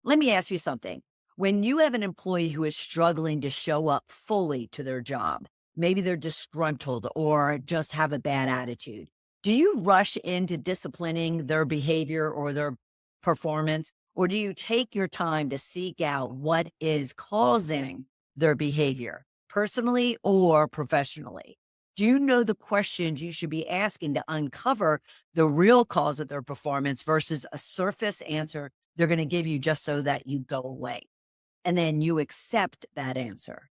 Let me ask you something. When you have an employee who is struggling to show up fully to their job, maybe they're disgruntled or just have a bad attitude, do you rush into disciplining their behavior or their performance? Or do you take your time to seek out what is causing their behavior, personally or professionally? Do you know the questions you should be asking to uncover the real cause of their performance versus a surface answer they're going to give you just so that you go away? And then you accept that answer.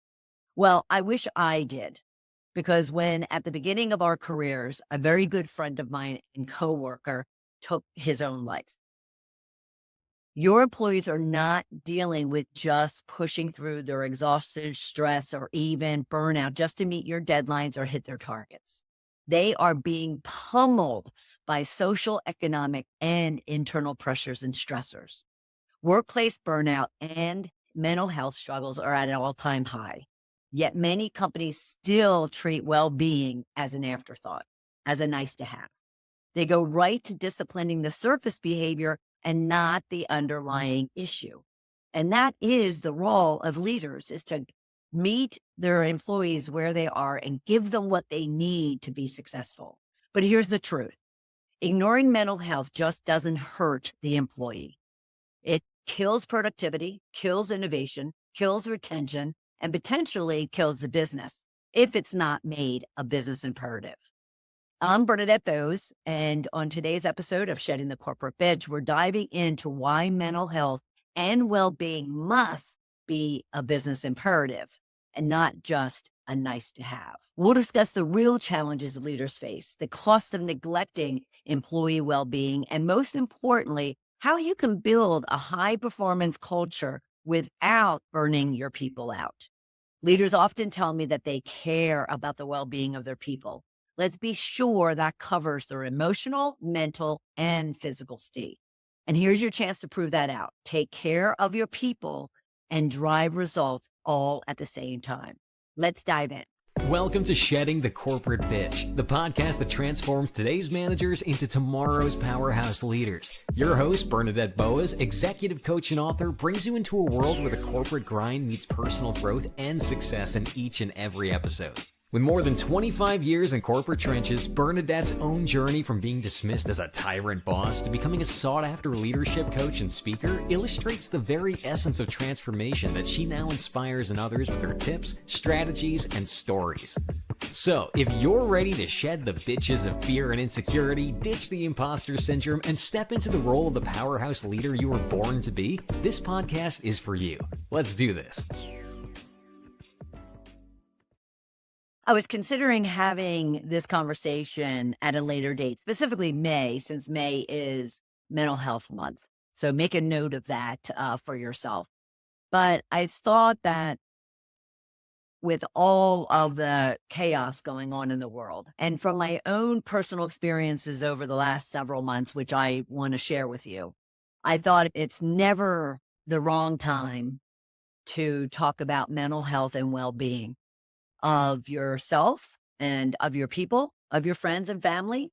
Well, I wish I did, because when at the beginning of our careers, a very good friend of mine and coworker took his own life. Your employees are not dealing with just pushing through their exhaustion, stress, or even burnout just to meet your deadlines or hit their targets. They are being pummeled by social, economic, and internal pressures and stressors. Workplace burnout and mental health struggles are at an all-time high. Yet many companies still treat well-being as an afterthought, as a nice to have. They go right to disciplining the surface behavior and not the underlying issue. And that is the role of leaders, is to meet their employees where they are and give them what they need to be successful. But here's the truth. Ignoring mental health just doesn't hurt the employee. It kills productivity, kills innovation, kills retention, and potentially kills the business if it's not made a business imperative. I'm Bernadette Boas, and on today's episode of Shedding the Corporate Bitch, we're diving into why mental health and well-being must be a business imperative and not just a nice to have. We'll discuss the real challenges leaders face, the cost of neglecting employee well-being, and most importantly, how you can build a high-performance culture without burning your people out. Leaders often tell me that they care about the well-being of their people. Let's be sure that covers their emotional, mental, and physical state. And here's your chance to prove that out. Take care of your people and drive results all at the same time. Let's dive in. Welcome to Shedding the Corporate Bitch, the podcast that transforms today's managers into tomorrow's powerhouse leaders. Your host, Bernadette Boas, executive coach and author, brings you into a world where the corporate grind meets personal growth and success in each and every episode. With more than 25 years in corporate trenches, Bernadette's own journey from being dismissed as a tyrant boss to becoming a sought-after leadership coach and speaker illustrates the very essence of transformation that she now inspires in others with her tips, strategies, and stories. So, if you're ready to shed the bitches of fear and insecurity, ditch the imposter syndrome, and step into the role of the powerhouse leader you were born to be, this podcast is for you. Let's do this. I was considering having this conversation at a later date, specifically May, since May is Mental Health Month. So make a note of that for yourself. But I thought that with all of the chaos going on in the world, and from my own personal experiences over the last several months, which I want to share with you, I thought it's never the wrong time to talk about mental health and well-being of yourself and of your people, of your friends and family,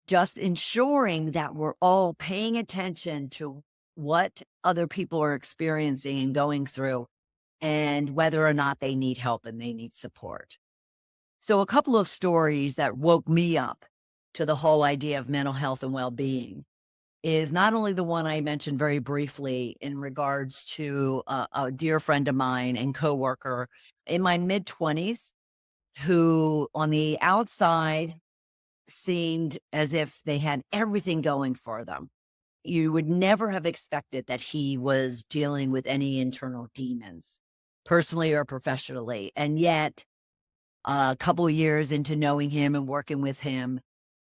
just ensuring that we're all paying attention to what other people are experiencing and going through, and whether or not they need help and they need support. So a couple of stories that woke me up to the whole idea of mental health and well-being is not only the one I mentioned very briefly in regards to a dear friend of mine and coworker in my mid-20s who on the outside seemed as if they had everything going for them. You would never have expected that he was dealing with any internal demons, personally or professionally. And yet, a couple of years into knowing him and working with him,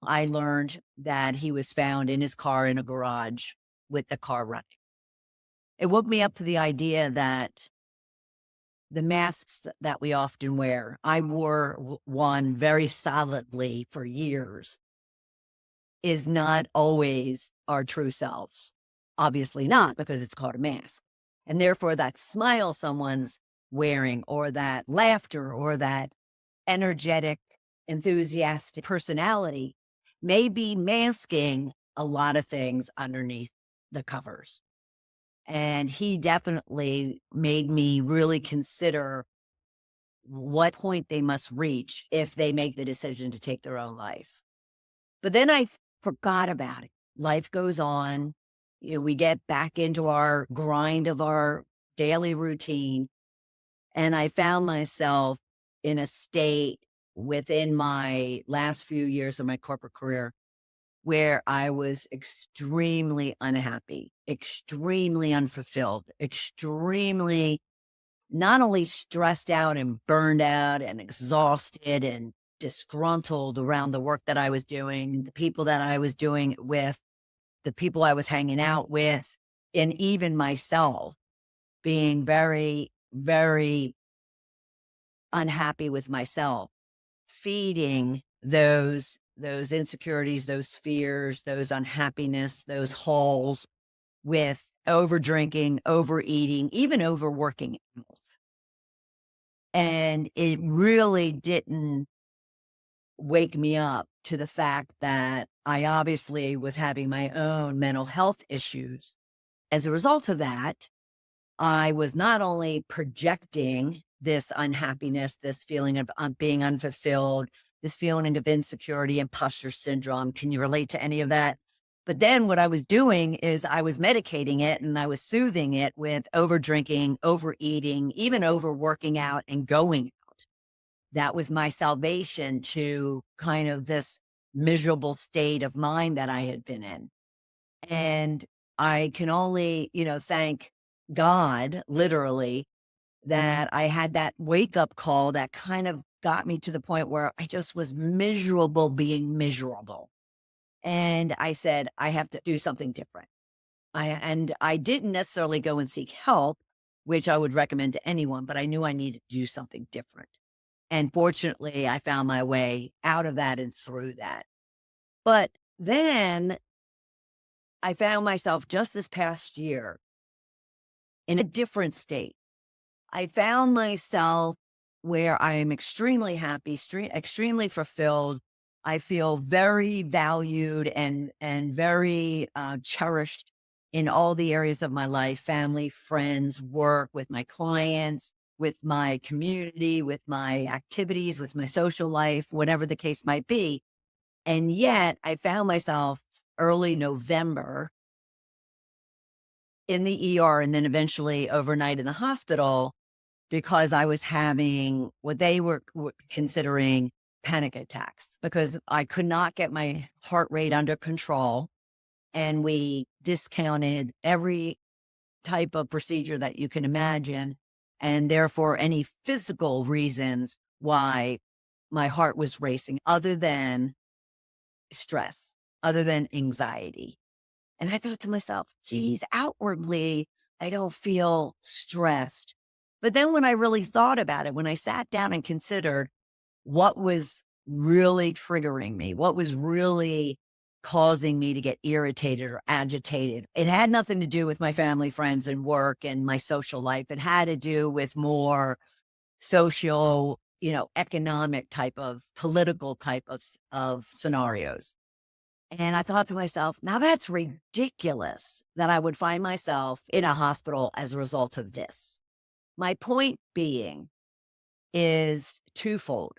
I learned that he was found in his car in a garage with the car running. It woke me up to the idea that the masks that we often wear, I wore one very solidly for years, is not always our true selves. Obviously not, because it's called a mask. And therefore that smile someone's wearing, or that laughter, or that energetic, enthusiastic personality may be masking a lot of things underneath the covers. And he definitely made me really consider what point they must reach if they make the decision to take their own life. But then I forgot about it. Life goes on. We get back into our grind of our daily routine. And I found myself in a state within my last few years of my corporate career where I was extremely unhappy, extremely unfulfilled, extremely not only stressed out and burned out and exhausted and disgruntled around the work that I was doing, the people that I was doing it with, the people I was hanging out with, and even myself being very, very unhappy with myself, feeding those insecurities, those fears, those unhappiness, those holes with over drinking, overeating, even overworking. And it really didn't wake me up to the fact that I obviously was having my own mental health issues. As a result of that, I was not only projecting this unhappiness, this feeling of being unfulfilled, this feeling of insecurity, imposter syndrome. Can you relate to any of that? But then what I was doing is I was medicating it and I was soothing it with over drinking, overeating, even overworking out and going out. That was my salvation to kind of this miserable state of mind that I had been in. And I can only, thank God, literally, that I had that wake up call that kind of got me to the point where I just was miserable being miserable. And I said, I have to do something different. And I didn't necessarily go and seek help, which I would recommend to anyone, but I knew I needed to do something different. And fortunately, I found my way out of that and through that. But then I found myself just this past year in a different state. I found myself where I am extremely happy, extremely fulfilled. I feel very valued and very cherished in all the areas of my life, family, friends, work, with my clients, with my community, with my activities, with my social life, whatever the case might be. And yet I found myself early November in the ER and then eventually overnight in the hospital because I was having what they were considering panic attacks because I could not get my heart rate under control. And we discounted every type of procedure that you can imagine. And therefore, any physical reasons why my heart was racing other than stress, other than anxiety. And I thought to myself, geez, outwardly, I don't feel stressed. But then when I really thought about it, when I sat down and considered what was really triggering me, what was really causing me to get irritated or agitated, it had nothing to do with my family, friends, and work and my social life. It had to do with more social, economic type of political type of scenarios. And I thought to myself, now that's ridiculous that I would find myself in a hospital as a result of this. My point being is twofold.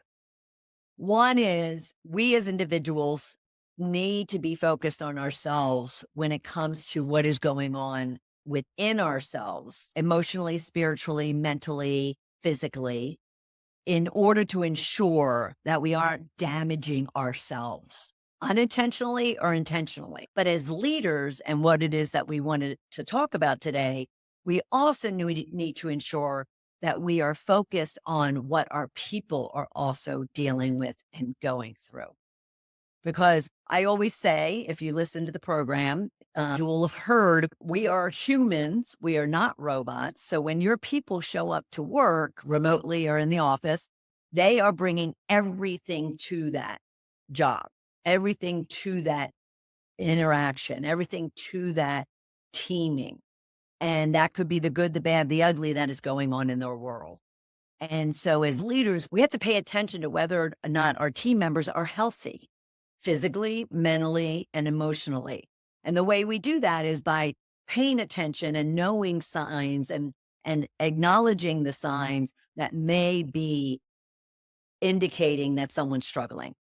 One is we as individuals need to be focused on ourselves when it comes to what is going on within ourselves, emotionally, spiritually, mentally, physically, in order to ensure that we aren't damaging ourselves unintentionally or intentionally. But as leaders and what it is that we wanted to talk about today, we also need to ensure that we are focused on what our people are also dealing with and going through. Because I always say, if you listen to the program, you will have heard we are humans, we are not robots. So when your people show up to work remotely or in the office, they are bringing everything to that job, everything to that interaction, everything to that teaming. And that could be the good, the bad, the ugly that is going on in their world. And so as leaders, we have to pay attention to whether or not our team members are healthy, physically, mentally, and emotionally. And the way we do that is by paying attention and knowing signs and acknowledging the signs that may be indicating that someone's struggling.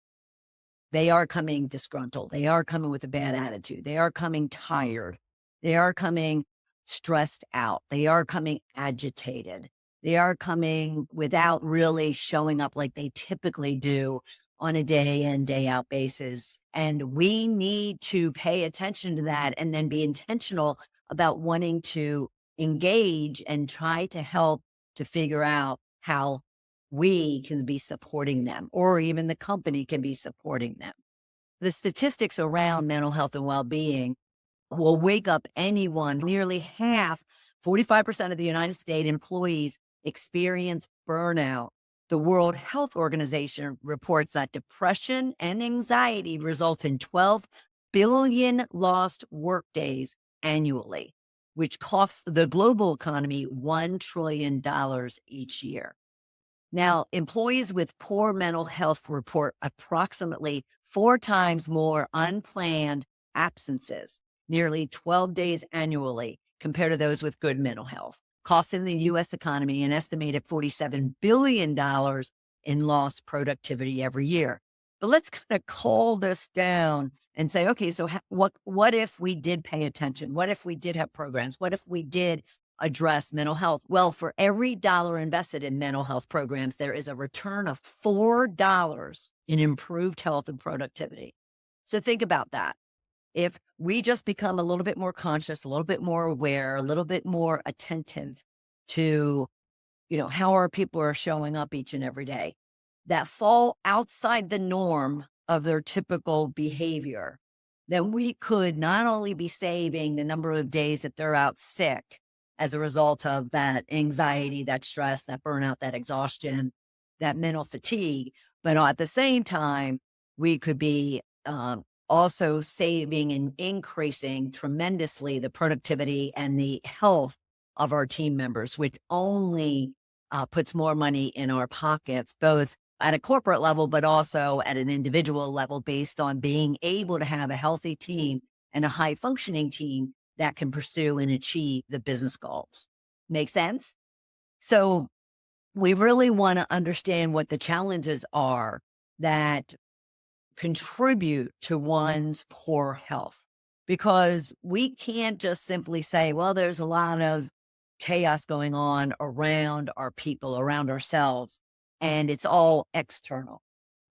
They are coming disgruntled. They are coming with a bad attitude. They are coming tired. They are coming stressed out. They are coming agitated. They are coming without really showing up like they typically do on a day in, day out basis. And we need to pay attention to that and then be intentional about wanting to engage and try to help to figure out how we can be supporting them, or even the company can be supporting them. The statistics around mental health and well-being will wake up anyone. Nearly half, 45% of the United States employees experience burnout. The World Health Organization reports that depression and anxiety result in 12 billion lost workdays annually, which costs the global economy $1 trillion each year. Now, employees with poor mental health report approximately 4 times more unplanned absences, nearly 12 days annually, compared to those with good mental health, costing the U.S. economy an estimated $47 billion in lost productivity every year. But let's kind of call this down and say, okay, so what if we did pay attention? What if we did have programs? What if we did address mental health? Well, for every dollar invested in mental health programs, there is a return of $4 in improved health and productivity. So think about that. If we just become a little bit more conscious, a little bit more aware, a little bit more attentive to, how our people are showing up each and every day that fall outside the norm of their typical behavior, then we could not only be saving the number of days that they're out sick as a result of that anxiety, that stress, that burnout, that exhaustion, that mental fatigue, but at the same time, we could be also saving and increasing tremendously the productivity and the health of our team members, which only puts more money in our pockets, both at a corporate level, but also at an individual level, based on being able to have a healthy team and a high functioning team that can pursue and achieve the business goals. Make sense? So we really want to understand what the challenges are that contribute to one's poor health, because we can't just simply say, well, there's a lot of chaos going on around our people, around ourselves, and it's all external.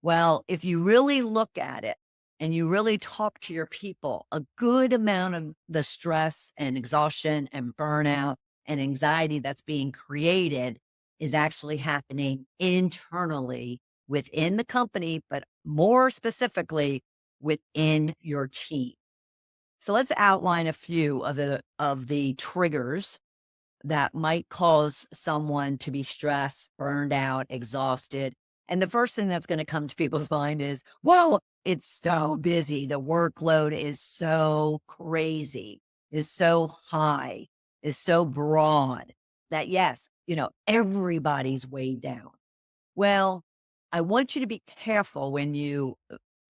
Well, if you really look at it and you really talk to your people, a good amount of the stress and exhaustion and burnout and anxiety that's being created is actually happening internally within the company, but more specifically within your team. So let's outline a few of the triggers that might cause someone to be stressed, burned out, exhausted. And the first thing that's going to come to people's mind is, well, it's so busy. The workload is so crazy, is so high, is so broad that yes, everybody's weighed down. Well, I want you to be careful when you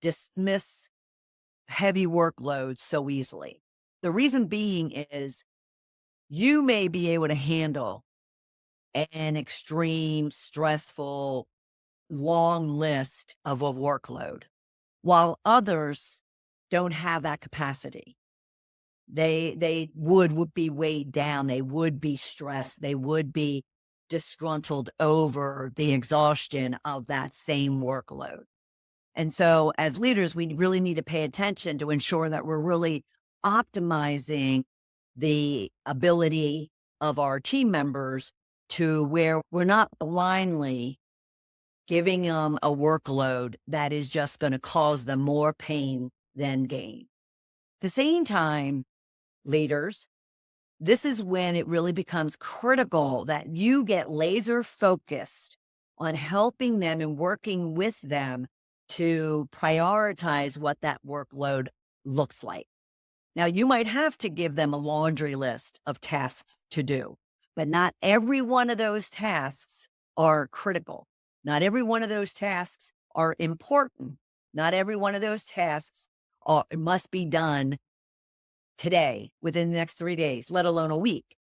dismiss heavy workloads so easily. The reason being is you may be able to handle an extreme, stressful, long list of a workload, while others don't have that capacity. They would be weighed down. They would be stressed. They would be disgruntled over the exhaustion of that same workload. And so as leaders, we really need to pay attention to ensure that we're really optimizing the ability of our team members to where we're not blindly giving them a workload that is just going to cause them more pain than gain. At the same time, leaders, this is when it really becomes critical that you get laser focused on helping them and working with them to prioritize what that workload looks like. Now, you might have to give them a laundry list of tasks to do, but not every one of those tasks are critical. Not every one of those tasks are important. Not every one of those tasks must be done today, within the next 3 days, let alone a week.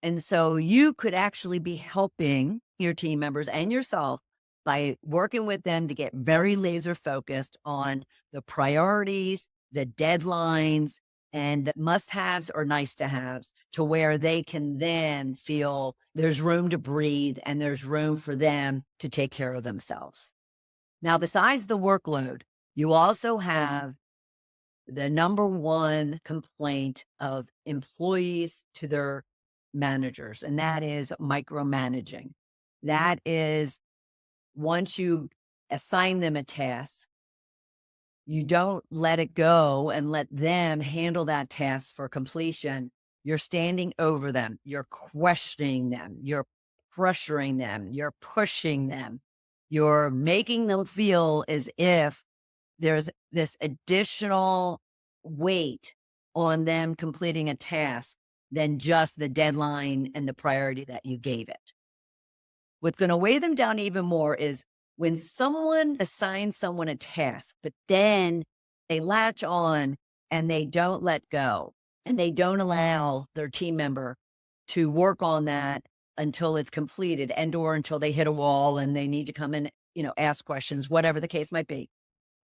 And so you could actually be helping your team members and yourself by working with them to get very laser focused on the priorities, the deadlines, and the must haves or nice to haves, to where they can then feel there's room to breathe and there's room for them to take care of themselves. Now, besides the workload, you also have the number one complaint of employees to their managers, and that is micromanaging. That is, once you assign them a task, you don't let it go and let them handle that task for completion. You're standing over them, you're questioning them, you're pressuring them, you're pushing them, you're making them feel as if there's this additional weight on them completing a task than just the deadline and the priority that you gave it. What's going to weigh them down even more is when someone assigns someone a task, but then they latch on and they don't let go and they don't allow their team member to work on that until it's completed, and or until they hit a wall and they need to come in, ask questions, whatever the case might be.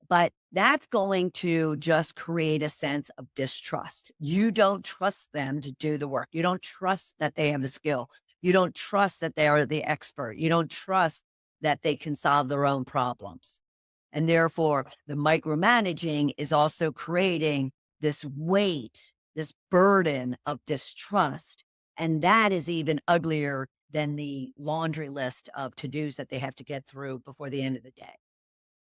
But that's going to just create a sense of distrust. You don't trust them to do the work. You don't trust that they have the skill. You don't trust that they are the expert. You don't trust that they can solve their own problems. And therefore, the micromanaging is also creating this weight, this burden of distrust. And that is even uglier than the laundry list of to-dos that they have to get through before the end of the day.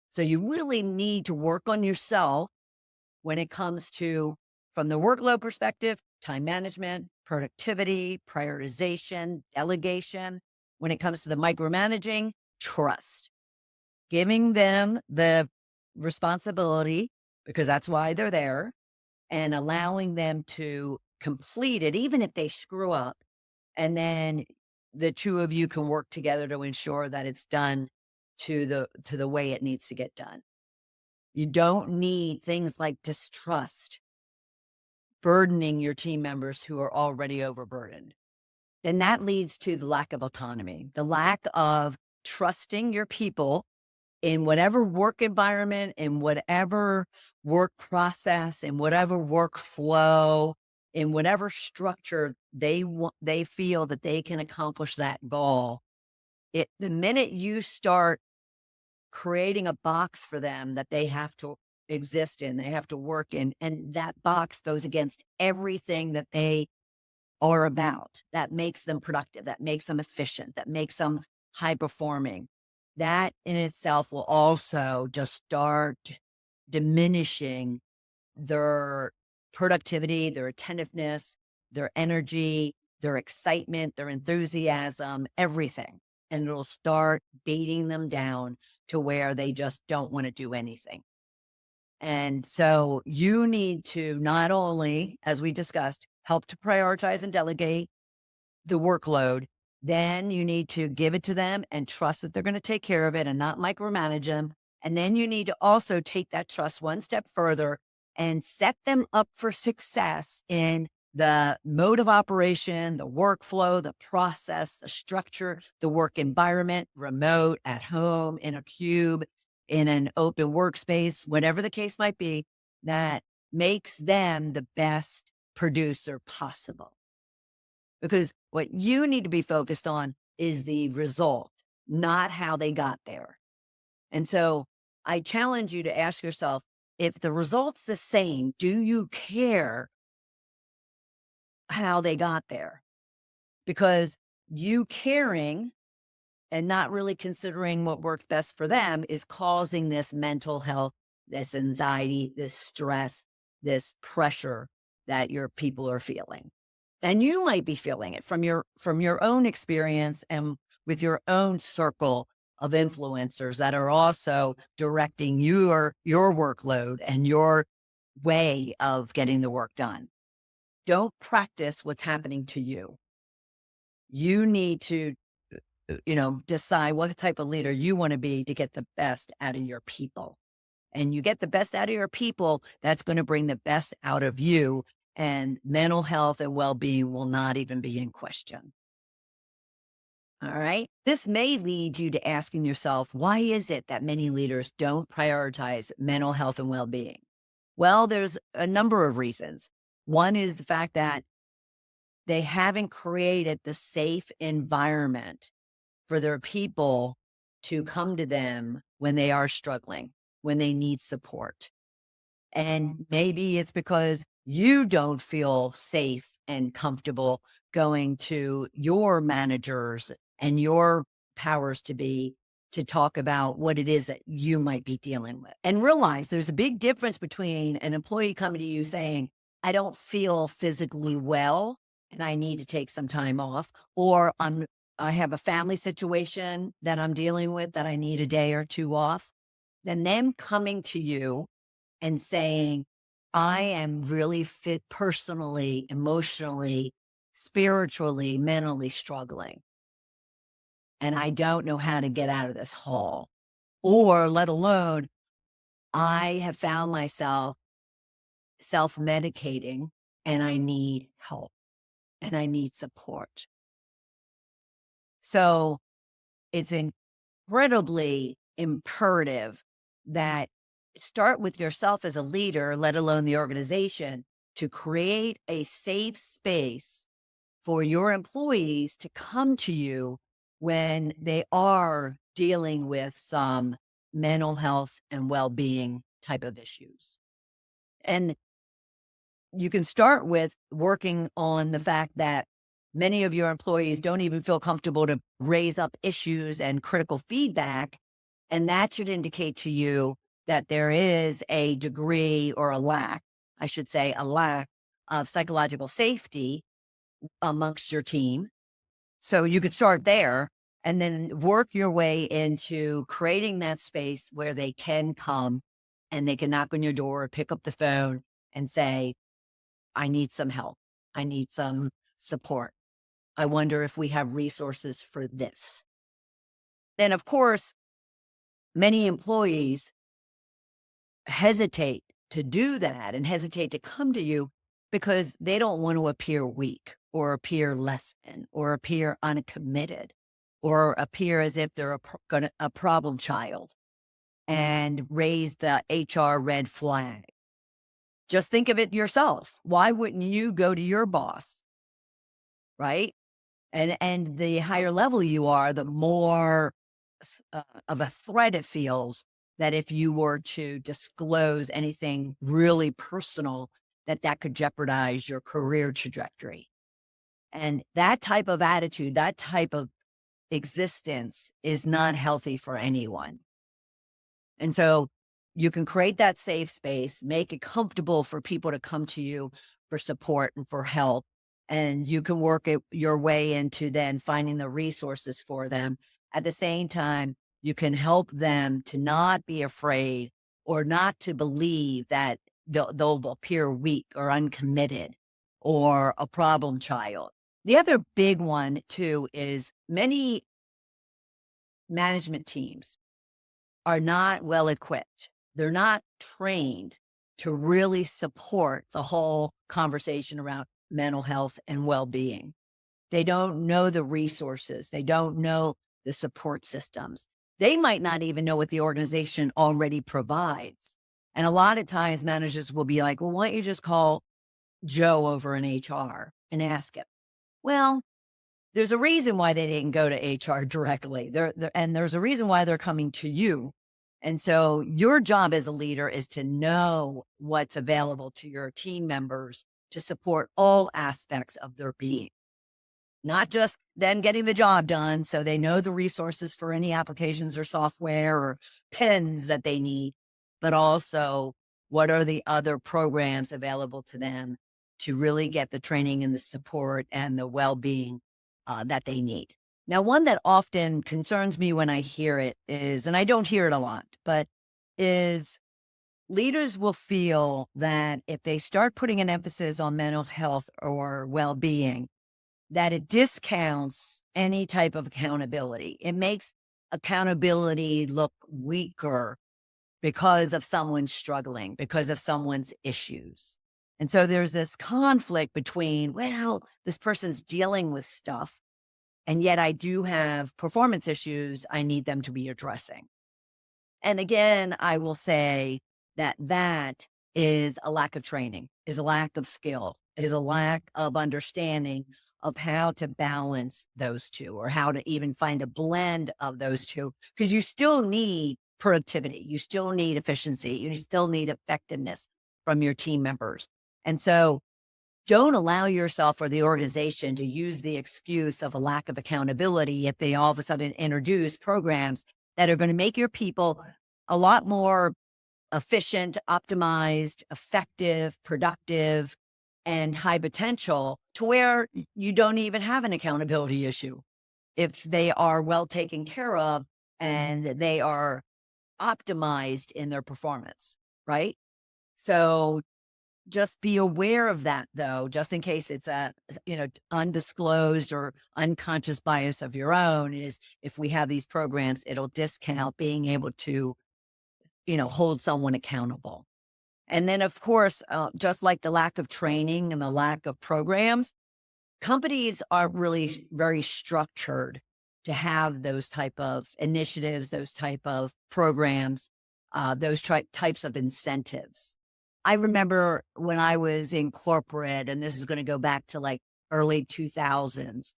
So you really need to work on yourself when it comes to, from the workload perspective, time management, productivity, prioritization, delegation. When it comes to the micromanaging, trust, giving them the responsibility because that's why they're there, and allowing them to complete it, even if they screw up. And then the two of you can work together to ensure that it's done to the way it needs to get done. You don't need things like distrust burdening your team members who are already overburdened. Then that leads to the lack of autonomy, the lack of trusting your people in whatever work environment, in whatever work process, in whatever workflow, in whatever structure they feel that they can accomplish that goal. The minute you start creating a box for them that they have to exist in, they have to work in, and that box goes against everything that they are about, that makes them productive, that makes them efficient, that makes them high performing. That in itself will also just start diminishing their productivity, their attentiveness, their energy, their excitement, their enthusiasm, everything. And it'll start baiting them down to where they just don't want to do anything. And so you need to not only, as we discussed, help to prioritize and delegate the workload, then you need to give it to them and trust that they're going to take care of it and not micromanage them. And then you need to also take that trust one step further and set them up for success in the mode of operation, the workflow, the process, the structure, the work environment, remote, at home, in a cube, in an open workspace, whatever the case might be, that makes them the best producer possible. Because what you need to be focused on is the result, not how they got there. And so I challenge you to ask yourself, if the result's the same, do you care how they got there? Because you caring and not really considering what works best for them is causing this mental health, this anxiety, this stress, this pressure that your people are feeling. And you might be feeling it from your own experience and with your own circle of influencers that are also directing your workload and your way of getting the work done. Don't practice what's happening to you. You need to, decide what type of leader you want to be to get the best out of your people. And you get the best out of your people, that's going to bring the best out of you. and mental health and well-being will not even be in question. All right. This may lead you to asking yourself, why is it that many leaders don't prioritize mental health and well-being? Well, there's a number of reasons. One is the fact that they haven't created the safe environment for their people to come to them when they are struggling, when they need support. And maybe it's because you don't feel safe and comfortable going to your managers and your powers to be to talk about what it is that you might be dealing with. And realize there's a big difference between an employee coming to you saying, I don't feel physically well and I need to take some time off, or I have a family situation that I'm dealing with that I need a day or two off. Then them coming to you and saying, I am really fit personally, emotionally, spiritually, mentally struggling. And I don't know how to get out of this hole. Or let alone, I have found myself self-medicating and I need help and I need support. So it's incredibly imperative that start with yourself as a leader, let alone the organization, to create a safe space for your employees to come to you when they are dealing with some mental health and well-being type of issues. And you can start with working on the fact that many of your employees don't even feel comfortable to raise up issues and critical feedback. And that should indicate to you that there is a degree or a lack, I should say, a lack of psychological safety amongst your team. So you could start there and then work your way into creating that space where they can come and they can knock on your door, pick up the phone and say, I need some help. I need some support. I wonder if we have resources for this. Then, of course, many employees hesitate to do that and hesitate to come to you because they don't want to appear weak or appear less than or appear uncommitted or appear as if they're a problem child and raise the HR red flag. Just think of it yourself. Why wouldn't you go to your boss, right? And the higher level you are, the more of a threat it feels that if you were to disclose anything really personal, that could jeopardize your career trajectory. And that type of attitude, that type of existence is not healthy for anyone. And so you can create that safe space, make it comfortable for people to come to you for support and for help. And you can work it your way into then finding the resources for them. At the same time, you can help them to not be afraid or not to believe that they'll appear weak or uncommitted or a problem child. The other big one, too, is many management teams are not well equipped. They're not trained to really support the whole conversation around mental health and well-being. They don't know the resources. They don't know the support systems. They might not even know what the organization already provides. And a lot of times managers will be like, well, why don't you just call Joe over in HR and ask him? Well, there's a reason why they didn't go to HR directly. And there's a reason why they're coming to you. And so your job as a leader is to know what's available to your team members to support all aspects of their being, not just them getting the job done. So they know the resources for any applications or software or pens that they need, but also what are the other programs available to them to really get the training and the support and the well-being that they need. Now, one that often concerns me when I hear it is, and I don't hear it a lot, but is leaders will feel that if they start putting an emphasis on mental health or well-being, that it discounts any type of accountability. It makes accountability look weaker because of someone's struggling, because of someone's issues. And so there's this conflict between, well, this person's dealing with stuff, and yet I do have performance issues I need them to be addressing. And again, I will say that that is a lack of training, is a lack of skill, is a lack of understanding of how to balance those two or how to even find a blend of those two. Because you still need productivity, you still need efficiency, you still need effectiveness from your team members. And so don't allow yourself or the organization to use the excuse of a lack of accountability if they all of a sudden introduce programs that are going to make your people a lot more efficient, optimized, effective, productive, and high potential to where you don't even have an accountability issue if they are well taken care of and they are optimized in their performance, right? So just be aware of that though, just in case it's a, undisclosed or unconscious bias of your own is if we have these programs, it'll discount being able to, hold someone accountable. And then of course, just like the lack of training and the lack of programs, companies are really very structured to have those type of initiatives, those type of programs, those types of incentives. I remember when I was in corporate, and this is going to go back to like early 2000s,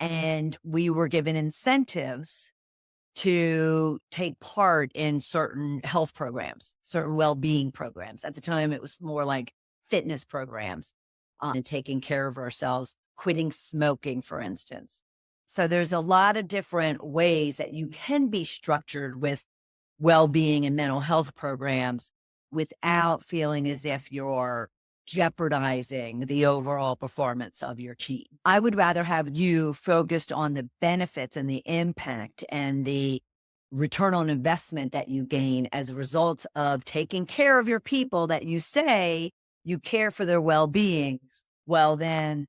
and we were given incentives to take part in certain health programs, certain well-being programs. At the time, it was more like fitness programs and taking care of ourselves, quitting smoking, for instance. So there's a lot of different ways that you can be structured with well-being and mental health programs without feeling as if you're jeopardizing the overall performance of your team. I would rather have you focused on the benefits and the impact and the return on investment that you gain as a result of taking care of your people that you say you care for their well-being. Well, then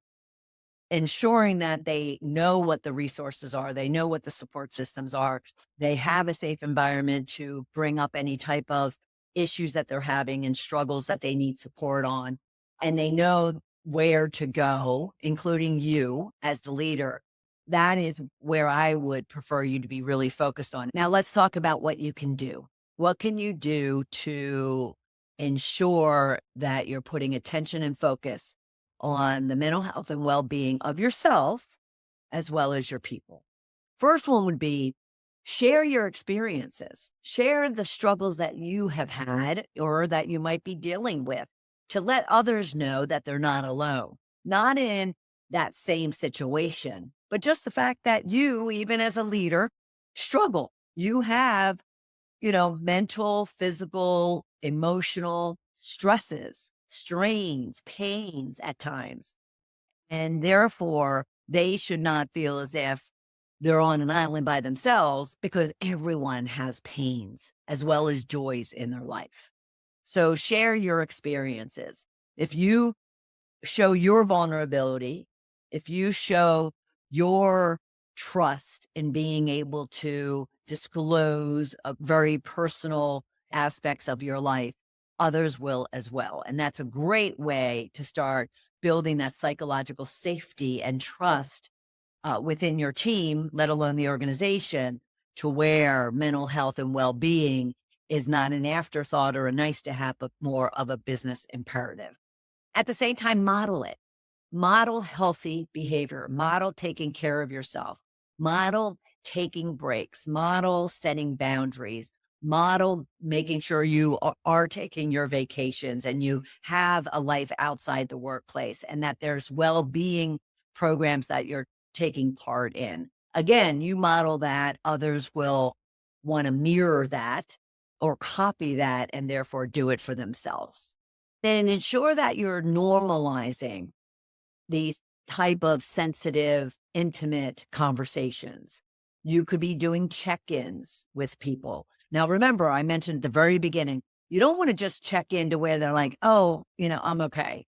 ensuring that they know what the resources are, they know what the support systems are, they have a safe environment to bring up any type of issues that they're having and struggles that they need support on, and they know where to go, including you as the leader. That is where I would prefer you to be really focused on. Now, let's talk about what you can do. What can you do to ensure that you're putting attention and focus on the mental health and well-being of yourself as well as your people? First one would be share your experiences, share the struggles that you have had or that you might be dealing with to let others know that they're not alone, not in that same situation, but just the fact that you, even as a leader, struggle. You have, mental, physical, emotional stresses, strains, pains at times. And therefore, they should not feel as if they're on an island by themselves because everyone has pains as well as joys in their life. So share your experiences. If you show your vulnerability, if you show your trust in being able to disclose very personal aspects of your life, others will as well. And that's a great way to start building that psychological safety and trust within your team, let alone the organization, to where mental health and well-being is not an afterthought or a nice to have, but more of a business imperative. At the same time, model it. Model healthy behavior, model taking care of yourself, model taking breaks, model setting boundaries, model making sure you are taking your vacations and you have a life outside the workplace and that there's well-being programs that you're taking part in. Again, you model that, others will want to mirror that or copy that and therefore do it for themselves. Then ensure that you're normalizing these type of sensitive, intimate conversations. You could be doing check-ins with people. Now, remember, I mentioned at the very beginning, you don't want to just check in to where they're like, oh, I'm okay.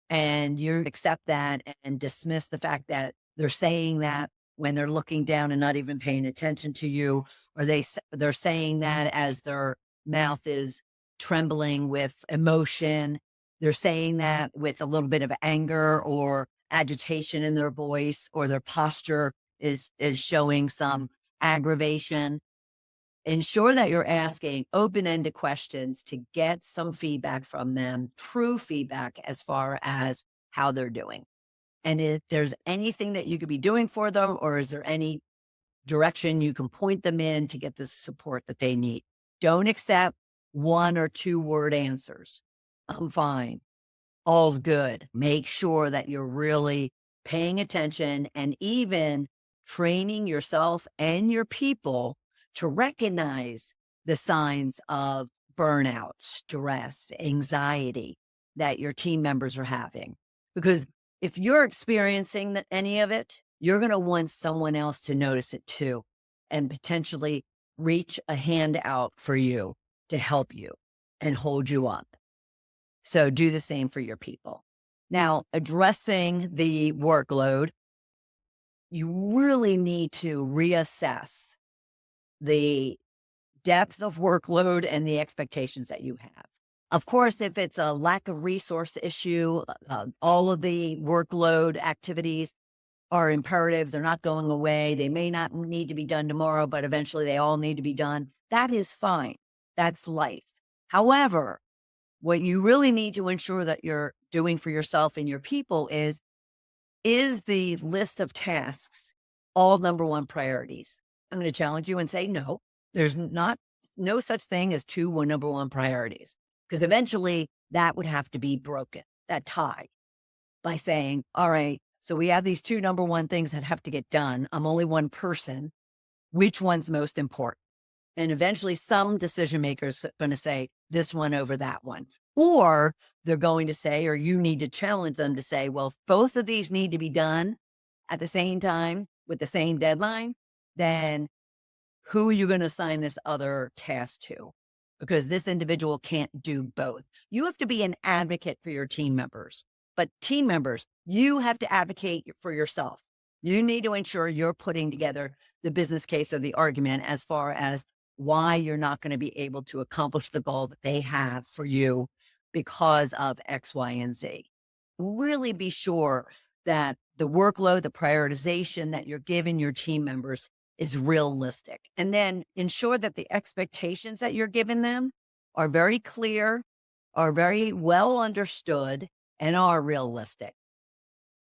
And you accept that and dismiss the fact that they're saying that when they're looking down and not even paying attention to you, or they're saying that as their mouth is trembling with emotion. They're saying that with a little bit of anger or agitation in their voice, or their posture is showing some aggravation. Ensure that you're asking open-ended questions to get some feedback from them, true feedback as far as how they're doing. And if there's anything that you could be doing for them, or is there any direction you can point them in to get the support that they need. Don't accept 1 or 2 word answers. I'm fine. All's good. Make sure that you're really paying attention and even training yourself and your people to recognize the signs of burnout, stress, anxiety that your team members are having. Because if you're experiencing any of it, you're going to want someone else to notice it too, and potentially reach a hand out for you to help you and hold you up. So do the same for your people. Now, addressing the workload, you really need to reassess the depth of workload and the expectations that you have. Of course, if it's a lack of resource issue, all of the workload activities are imperative. They're not going away. They may not need to be done tomorrow, but eventually they all need to be done. That is fine. That's life. However, what you really need to ensure that you're doing for yourself and your people is the list of tasks all number one priorities? I'm going to challenge you and say, no, there's no such thing as two number one priorities, because eventually that would have to be broken, that tie, by saying, all right, so we have these two number one things that have to get done. I'm only one person. Which one's most important? And eventually some decision makers are going to say this one over that one. Or they're going to say, or you need to challenge them to say, well, if both of these need to be done at the same time with the same deadline, then who are you going to assign this other task to? Because this individual can't do both. You have to be an advocate for your team members. But team members, you have to advocate for yourself. You need to ensure you're putting together the business case or the argument as far as why you're not going to be able to accomplish the goal that they have for you because of X, Y, and Z. Really be sure that the workload, the prioritization that you're giving your team members is realistic. And then ensure that the expectations that you're giving them are very clear, are very well understood, and are realistic.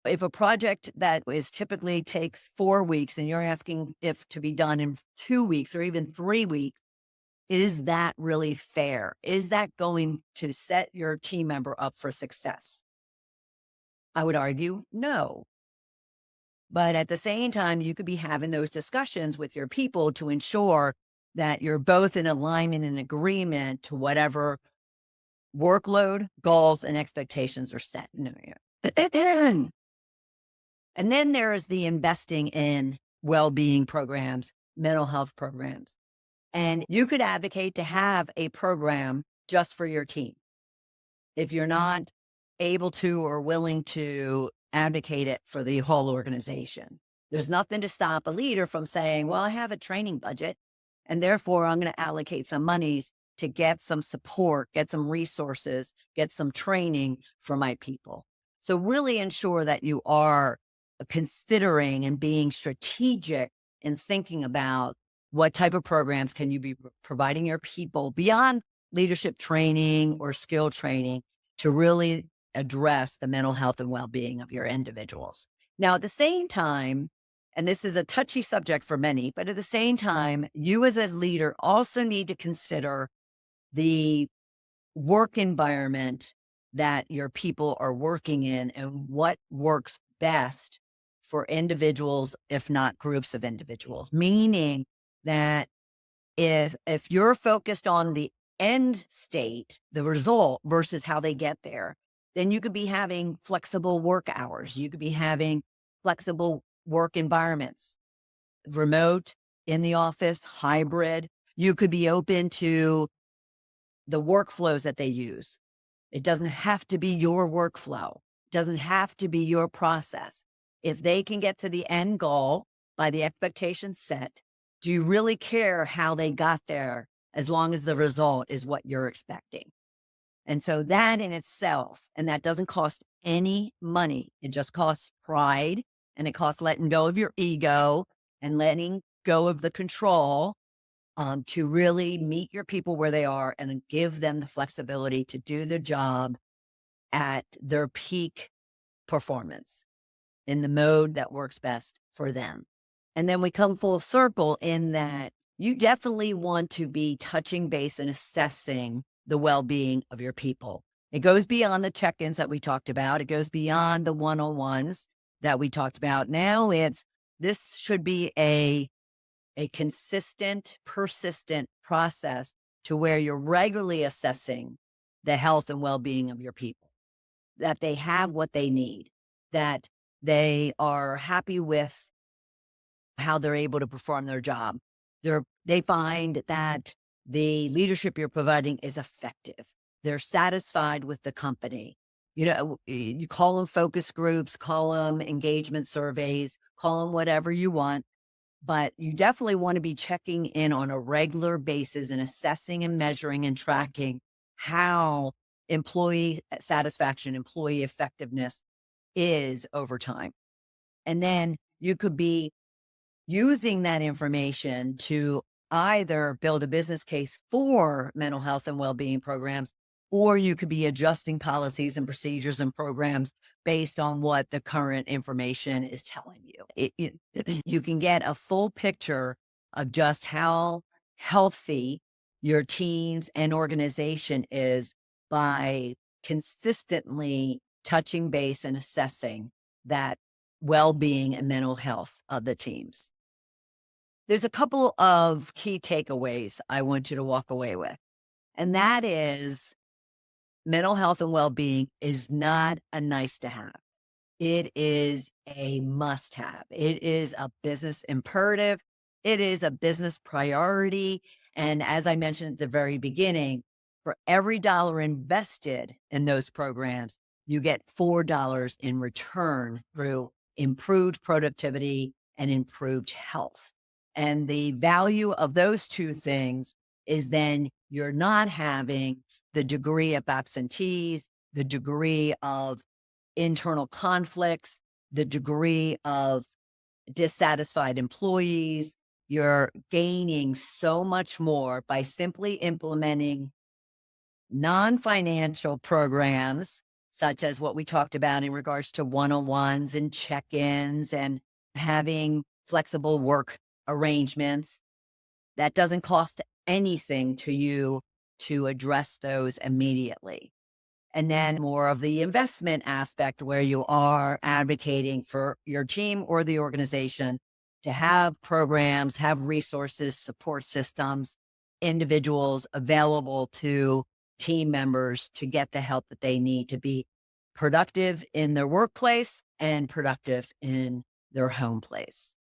If a project that is typically takes 4 weeks and you're asking if to be done in 2 weeks or even 3 weeks, is that really fair? Is that going to set your team member up for success? I would argue no. But at the same time, you could be having those discussions with your people to ensure that you're both in alignment and agreement to whatever workload, goals, and expectations are set. And then there is the investing in well-being programs, mental health programs. And you could advocate to have a program just for your team. If you're not able to or willing to advocate it for the whole organization, there's nothing to stop a leader from saying, well, I have a training budget, and therefore I'm going to allocate some monies to get some support, get some resources, get some training for my people. So really ensure that you are considering and being strategic in thinking about what type of programs can you be providing your people beyond leadership training or skill training to really address the mental health and well-being of your individuals. Now, at the same time, and this is a touchy subject for many, but at the same time, you as a leader also need to consider the work environment that your people are working in and what works best for individuals, if not groups of individuals. Meaning that if you're focused on the end state, the result versus how they get there, then you could be having flexible work hours. You could be having flexible work environments, remote, in the office, hybrid. You could be open to the workflows that they use. It doesn't have to be your workflow. It doesn't have to be your process. If they can get to the end goal by the expectations set, do you really care how they got there as long as the result is what you're expecting? And so that in itself, and that doesn't cost any money. It just costs pride, and it costs letting go of your ego and letting go of the control, to really meet your people where they are and give them the flexibility to do the job at their peak performance in the mode that works best for them. And then we come full circle in that you definitely want to be touching base and assessing the well-being of your people. It goes beyond the check-ins that we talked about. It goes beyond the one-on-ones that we talked about. Now this should be a consistent, persistent process to where you're regularly assessing the health and well-being of your people, that they have what they need, that they are happy with how they're able to perform their job. They find that the leadership you're providing is effective. They're satisfied with the company. You call them focus groups, call them engagement surveys, call them whatever you want, but you definitely want to be checking in on a regular basis and assessing and measuring and tracking how employee satisfaction, employee effectiveness is over time. And then you could be using that information to either build a business case for mental health and well-being programs, or you could be adjusting policies and procedures and programs based on what the current information is telling you. You can get a full picture of just how healthy your teams and organization is by consistently touching base and assessing that well-being and mental health of the teams. There's a couple of key takeaways I want you to walk away with, and that is mental health and well-being is not a nice to have. It is a must have. It is a business imperative. It is a business priority. And as I mentioned at the very beginning, for every dollar invested in those programs, you get $4 in return through improved productivity and improved health. And the value of those two things is then you're not having the degree of absentees, the degree of internal conflicts, the degree of dissatisfied employees. You're gaining so much more by simply implementing non-financial programs, such as what we talked about in regards to one-on-ones and check-ins and having flexible work arrangements. That doesn't cost anything to you to address those immediately. And then more of the investment aspect where you are advocating for your team or the organization to have programs, have resources, support systems, individuals available to team members to get the help that they need to be productive in their workplace and productive in their home place.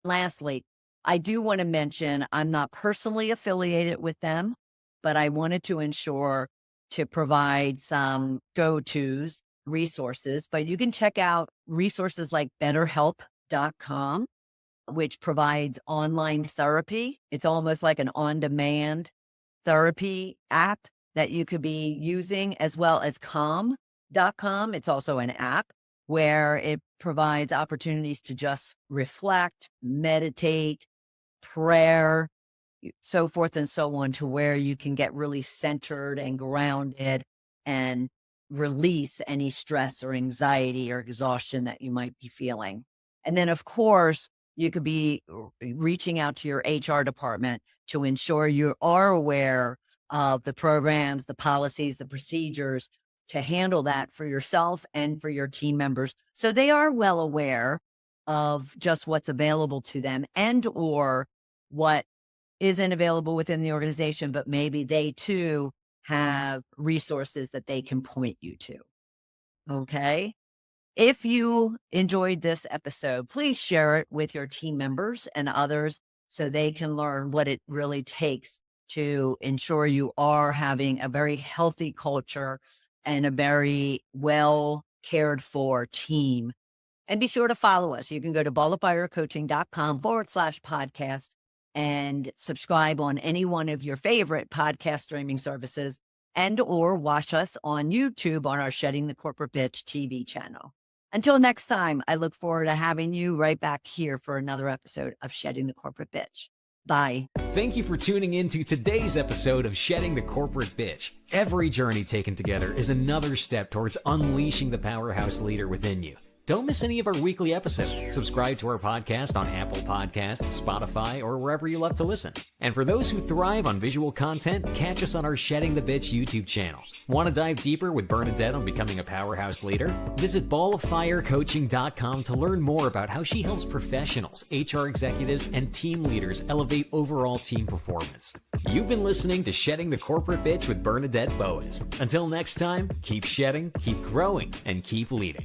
Lastly, I do want to mention I'm not personally affiliated with them, but I wanted to ensure to provide some go-tos, resources. But you can check out resources like betterhelp.com, which provides online therapy. It's almost like an on-demand therapy app that you could be using, as well as calm.com. It's also an app where it provides opportunities to just reflect, meditate, prayer, so forth and so on, to where you can get really centered and grounded and release any stress or anxiety or exhaustion that you might be feeling. And then, of course, you could be reaching out to your HR department to ensure you are aware of the programs, the policies, the procedures to handle that for yourself and for your team members, so they are well aware of just what's available to them and or what isn't available within the organization, but maybe they too have resources that they can point you to. Okay. If you enjoyed this episode, please share it with your team members and others so they can learn what it really takes to ensure you are having a very healthy culture and a very well cared for team. And be sure to follow us. You can go to balloffirecoaching.com/podcast and subscribe on any one of your favorite podcast streaming services. and or watch us on YouTube on our Shedding the Corporate Bitch TV channel. Until next time, I look forward to having you right back here for another episode of Shedding the Corporate Bitch. Bye. Thank you for tuning in to today's episode of Shedding the Corporate Bitch. Every journey taken together is another step towards unleashing the powerhouse leader within you. Don't miss any of our weekly episodes. Subscribe to our podcast on Apple Podcasts, Spotify, or wherever you love to listen. And for those who thrive on visual content, catch us on our Shedding the Bitch YouTube channel. Want to dive deeper with Bernadette on becoming a powerhouse leader? Visit balloffirecoaching.com to learn more about how she helps professionals, HR executives, and team leaders elevate overall team performance. You've been listening to Shedding the Corporate Bitch with Bernadette Boas. Until next time, keep shedding, keep growing, and keep leading.